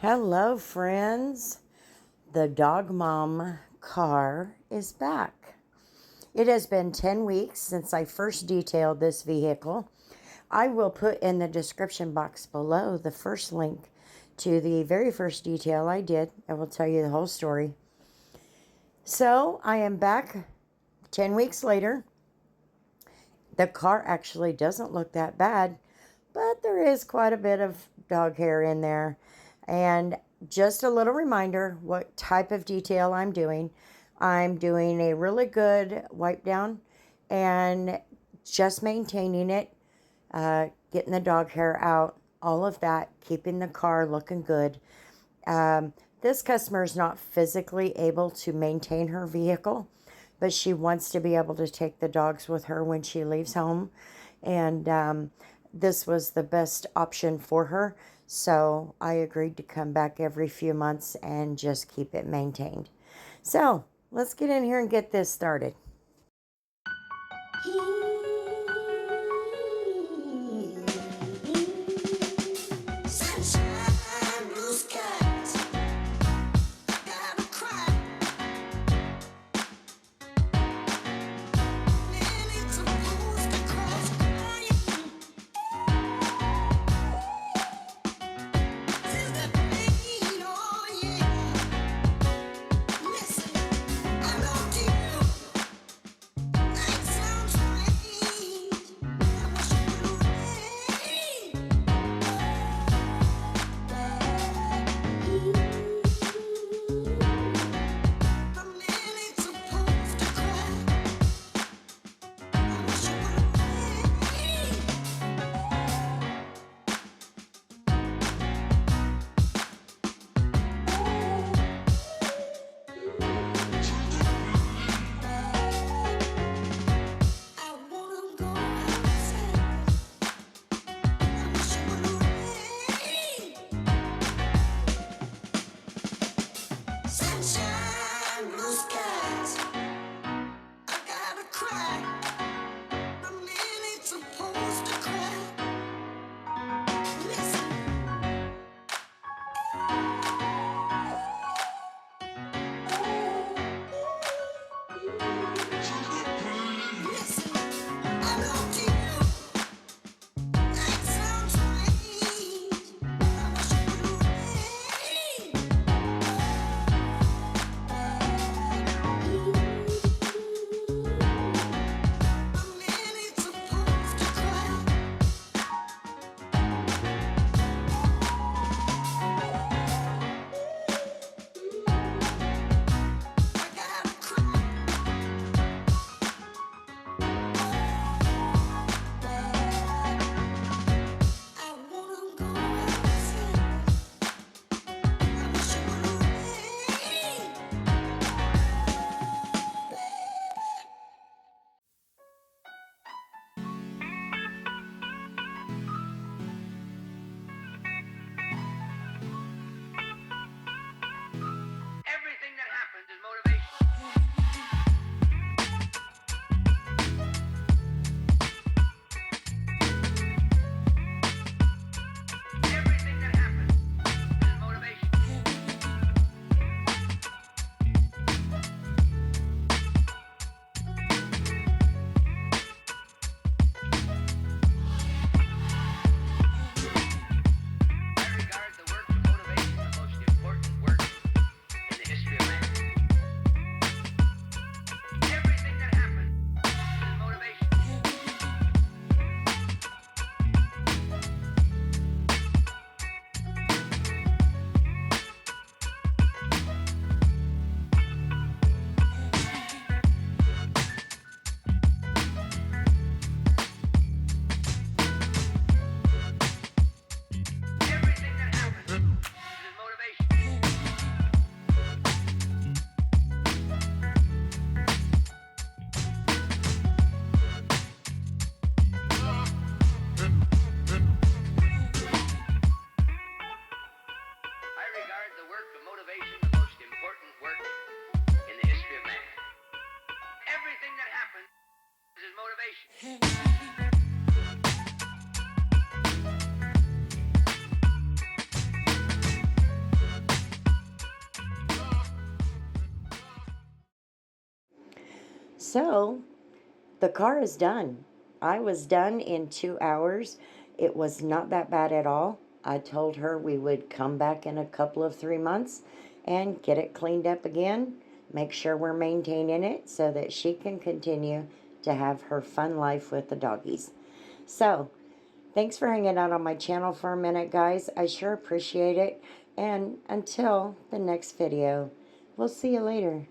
Hello, friends. The Dog Mom car is back. It has been 10 weeks since I first detailed this vehicle. I will put in the description box below the first link to the very first detail I did. I will tell you the whole story. So I am back 10 weeks later. The car actually doesn't look that bad, but there is quite a bit of dog hair in there. And just a little reminder what type of detail I'm doing. I'm doing a really good wipe down and just maintaining it, getting the dog hair out, all of that, keeping the car looking good. This customer is not physically able to maintain her vehicle, but she wants to be able to take the dogs with her when she leaves home. And this was the best option for her. So I agreed to come back every few months and just keep it maintained. So let's get in here and get this started. So the car is done. I was done in 2 hours. It was not that bad at all. I told her we would come back in a couple of 3 months and get it cleaned up again, make sure we're maintaining it so that she can continue to have her fun life with the doggies. So, thanks for hanging out on my channel for a minute, guys. I sure appreciate it. And until the next video, we'll see you later.